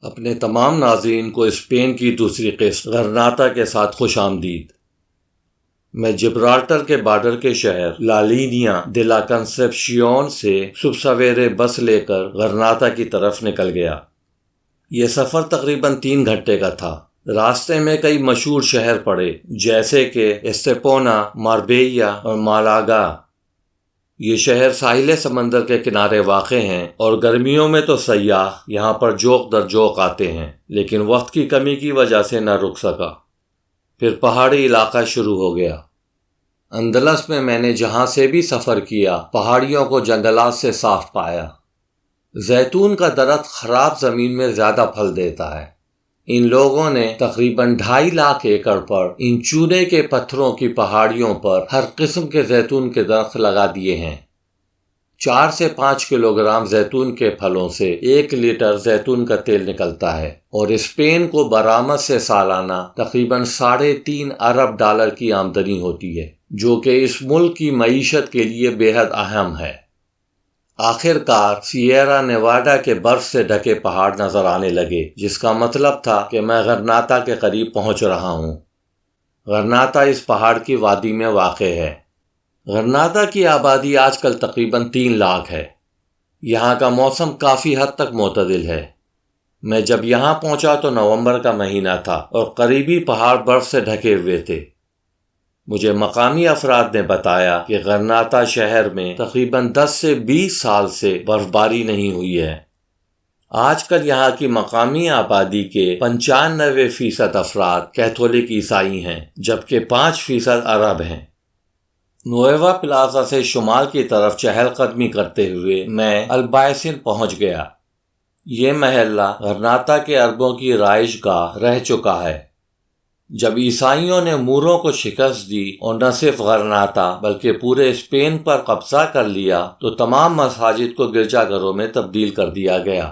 اپنے تمام ناظرین کو اسپین کی دوسری قسط غرناطہ کے ساتھ خوش آمدید۔ میں جبرالٹر کے بارڈر کے شہر لا لینیا دے لا کنسیپشیون سے صبح سویرے بس لے کر غرناطہ کی طرف نکل گیا۔ یہ سفر تقریباً 3 گھنٹے کا تھا۔ راستے میں کئی مشہور شہر پڑے جیسے کہ استپونا، ماربییا اور مالاگا۔ یہ شہر ساحل سمندر کے کنارے واقع ہیں اور گرمیوں میں تو سیاح یہاں پر جوق در جوق آتے ہیں، لیکن وقت کی کمی کی وجہ سے نہ رک سکا۔ پھر پہاڑی علاقہ شروع ہو گیا۔ اندلس میں میں نے جہاں سے بھی سفر کیا پہاڑیوں کو جنگلات سے صاف پایا۔ زیتون کا درخت خراب زمین میں زیادہ پھل دیتا ہے۔ ان لوگوں نے تقریباً 2.5 لاکھ ایکڑ پر ان چونے کے پتھروں کی پہاڑیوں پر ہر قسم کے زیتون کے درخت لگا دیے ہیں۔ 4 سے 5 کلوگرام زیتون کے پھلوں سے 1 لیٹر زیتون کا تیل نکلتا ہے، اور اسپین کو برآمد سے سالانہ تقریباً $3.5 ارب کی آمدنی ہوتی ہے، جو کہ اس ملک کی معیشت کے لیے بے حد اہم ہے۔ آخر کار سیئرا نیواڈا کے برف سے ڈھکے پہاڑ نظر آنے لگے، جس کا مطلب تھا کہ میں غرناطہ کے قریب پہنچ رہا ہوں۔ غرناطہ اس پہاڑ کی وادی میں واقع ہے۔ غرناطہ کی آبادی آج کل تقریباً 3 لاکھ ہے۔ یہاں کا موسم کافی حد تک معتدل ہے۔ میں جب یہاں پہنچا تو نومبر کا مہینہ تھا اور قریبی پہاڑ برف سے ڈھکے ہوئے تھے۔ مجھے مقامی افراد نے بتایا کہ غرناطہ شہر میں تقریباً 10 سے 20 سال سے برف باری نہیں ہوئی ہے۔ آج کل یہاں کی مقامی آبادی کے 95% افراد کیتھولک عیسائی ہیں، جبکہ 5% عرب ہیں۔ نویوا پلازا سے شمال کی طرف چہل قدمی کرتے ہوئے میں البائسن پہنچ گیا۔ یہ محلہ غرناطہ کے عربوں کی رہائش گاہ رہ چکا ہے۔ جب عیسائیوں نے موروں کو شکست دی اور نہ صرف غرناطہ بلکہ پورے اسپین پر قبضہ کر لیا تو تمام مساجد کو گرجا گھروں میں تبدیل کر دیا گیا۔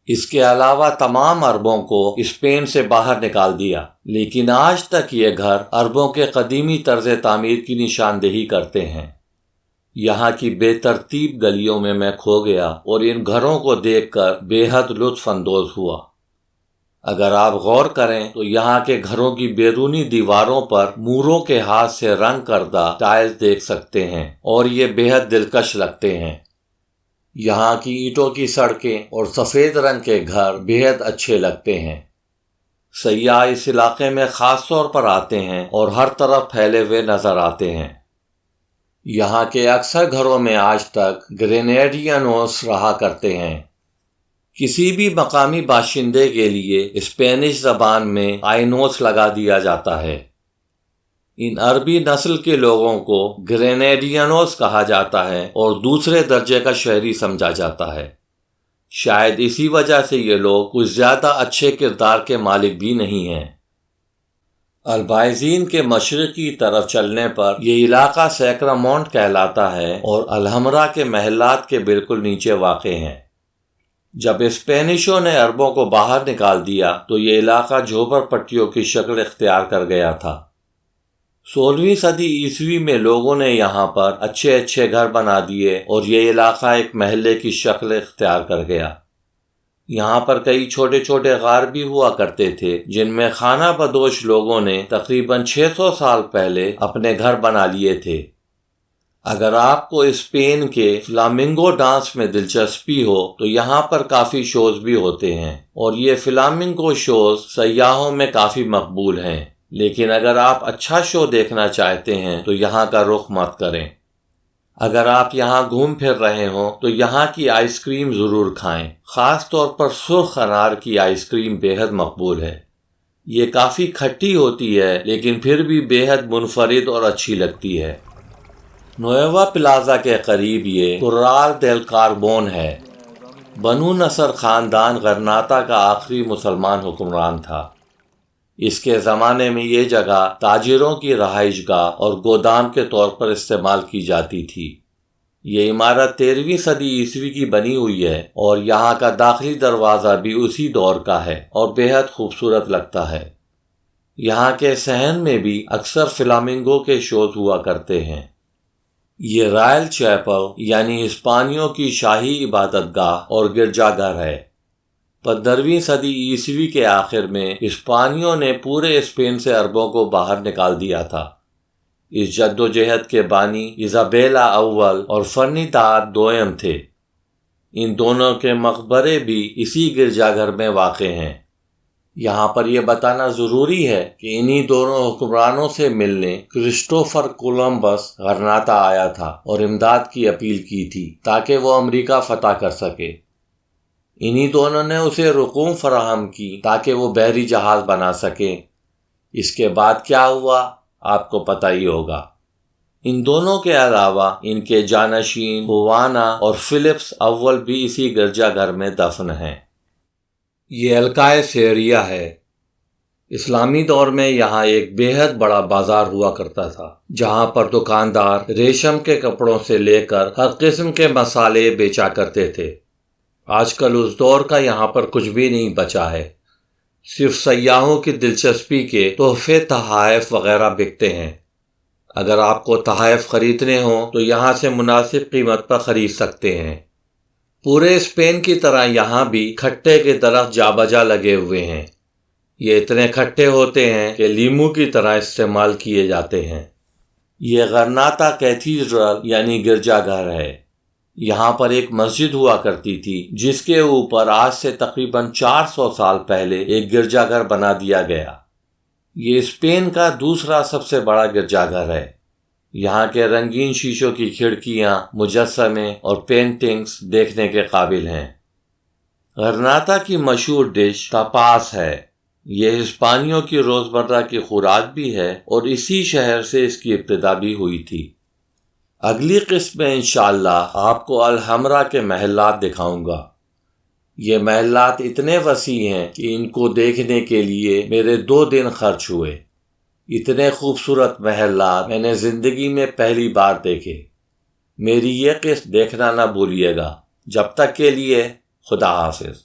اس کے علاوہ تمام عربوں کو اسپین سے باہر نکال دیا، لیکن آج تک یہ گھر عربوں کے قدیمی طرز تعمیر کی نشاندہی کرتے ہیں۔ یہاں کی بے ترتیب گلیوں میں کھو گیا اور ان گھروں کو دیکھ کر بے حد لطف اندوز ہوا۔ اگر آپ غور کریں تو یہاں کے گھروں کی بیرونی دیواروں پر موروں کے ہاتھ سے رنگ کردہ ٹائل دیکھ سکتے ہیں اور یہ بے حد دلکش لگتے ہیں۔ یہاں کی اینٹوں کی سڑکیں اور سفید رنگ کے گھر بے حد اچھے لگتے ہیں۔ سیاح اس علاقے میں خاص طور پر آتے ہیں اور ہر طرف پھیلے ہوئے نظر آتے ہیں۔ یہاں کے اکثر گھروں میں آج تک گرینیڈینوس رہا کرتے ہیں۔ کسی بھی مقامی باشندے کے لیے اسپینش زبان میں آئینوس لگا دیا جاتا ہے۔ ان عربی نسل کے لوگوں کو گرینیڈینوس کہا جاتا ہے اور دوسرے درجے کا شہری سمجھا جاتا ہے۔ شاید اسی وجہ سے یہ لوگ کچھ زیادہ اچھے کردار کے مالک بھی نہیں ہیں۔ البائزین کے مشرقی طرف چلنے پر یہ علاقہ سیکرامونٹ کہلاتا ہے اور الحمرا کے محلات کے بالکل نیچے واقع ہے۔ جب اسپینشوں نے عربوں کو باہر نکال دیا تو یہ علاقہ جھوپڑ پٹیوں کی شکل اختیار کر گیا تھا۔ 16ویں صدی عیسوی میں لوگوں نے یہاں پر اچھے اچھے گھر بنا دیے اور یہ علاقہ ایک محلے کی شکل اختیار کر گیا۔ یہاں پر کئی چھوٹے چھوٹے غار بھی ہوا کرتے تھے جن میں خانہ بدوش لوگوں نے تقریباً 600 سال پہلے اپنے گھر بنا لیے تھے۔ اگر آپ کو اسپین کے فلامنگو ڈانس میں دلچسپی ہو تو یہاں پر کافی شوز بھی ہوتے ہیں اور یہ فلامنگو شوز سیاحوں میں کافی مقبول ہیں، لیکن اگر آپ اچھا شو دیکھنا چاہتے ہیں تو یہاں کا رخ مت کریں۔ اگر آپ یہاں گھوم پھر رہے ہوں تو یہاں کی آئس کریم ضرور کھائیں، خاص طور پر سرخ انار کی آئس کریم بے حد مقبول ہے۔ یہ کافی کھٹی ہوتی ہے لیکن پھر بھی بے حد منفرد اور اچھی لگتی ہے۔ نویوا پلازا کے قریب یہ کورال دیل کاربون ہے۔ بنو نصر خاندان غرناطہ کا آخری مسلمان حکمران تھا۔ اس کے زمانے میں یہ جگہ تاجروں کی رہائش گاہ اور گودام کے طور پر استعمال کی جاتی تھی۔ یہ عمارت 13ویں صدی عیسوی کی بنی ہوئی ہے اور یہاں کا داخلی دروازہ بھی اسی دور کا ہے اور بے حد خوبصورت لگتا ہے۔ یہاں کے صحن میں بھی اکثر فلامنگو کے شوز ہوا کرتے ہیں۔ یہ رائل چیپل یعنی ہسپانیوں کی شاہی عبادت گاہ اور گرجا گھر ہے۔ 15ویں صدی عیسوی کے آخر میں اسپانیوں نے پورے اسپین سے عربوں کو باہر نکال دیا تھا۔ اس جد و جہد کے بانی ایزابیلا اول اور فرنیداد دوئم تھے۔ ان دونوں کے مقبرے بھی اسی گرجا گھر میں واقع ہیں۔ یہاں پر یہ بتانا ضروری ہے کہ انہی دونوں حکمرانوں سے ملنے کرسٹوفر کولمبس غرناطہ آیا تھا اور امداد کی اپیل کی تھی تاکہ وہ امریکہ فتح کر سکے۔ انہی دونوں نے اسے رقوم فراہم کی تاکہ وہ بحری جہاز بنا سکے۔ اس کے بعد کیا ہوا آپ کو پتہ ہی ہوگا۔ ان دونوں کے علاوہ ان کے جانشین ہوانا اور فلپس اول بھی اسی گرجا گھر میں دفن ہیں۔ یہ حلقۂ سیریا ہے۔ اسلامی دور میں یہاں ایک بے حد بڑا بازار ہوا کرتا تھا جہاں پر دکاندار ریشم کے کپڑوں سے لے کر ہر قسم کے مسالے بیچا کرتے تھے۔ آج کل اس دور کا یہاں پر کچھ بھی نہیں بچا ہے، صرف سیاحوں کی دلچسپی کے تحفے تحائف وغیرہ بکتے ہیں۔ اگر آپ کو تحائف خریدنے ہوں تو یہاں سے مناسب قیمت پر خرید سکتے ہیں۔ پورے اسپین کی طرح یہاں بھی کھٹے کے درخت جا بجا لگے ہوئے ہیں۔ یہ اتنے کھٹے ہوتے ہیں کہ لیمو کی طرح استعمال کیے جاتے ہیں۔ یہ غرناطہ کیتھیڈرل یعنی گرجا گھر ہے۔ یہاں پر ایک مسجد ہوا کرتی تھی جس کے اوپر آج سے تقریباً 400 سال پہلے ایک گرجا گھر بنا دیا گیا۔ یہ اسپین کا دوسرا سب سے بڑا گرجا گھر ہے۔ یہاں کے رنگین شیشوں کی کھڑکیاں، مجسمے اور پینٹنگز دیکھنے کے قابل ہیں۔ غرناطہ کی مشہور ڈش تاپاس ہے۔ یہ ہسپانیوں کی روزمرہ کی خوراک بھی ہے اور اسی شہر سے اس کی ابتدا بھی ہوئی تھی۔ اگلی قسط میں انشاءاللہ آپ کو الحمرا کے محلات دکھاؤں گا۔ یہ محلات اتنے وسیع ہیں کہ ان کو دیکھنے کے لیے میرے 2 دن خرچ ہوئے۔ اتنے خوبصورت محلات میں نے زندگی میں پہلی بار دیکھے۔ میری یہ قسط دیکھنا نہ بھولیے گا۔ جب تک کے لیے خدا حافظ۔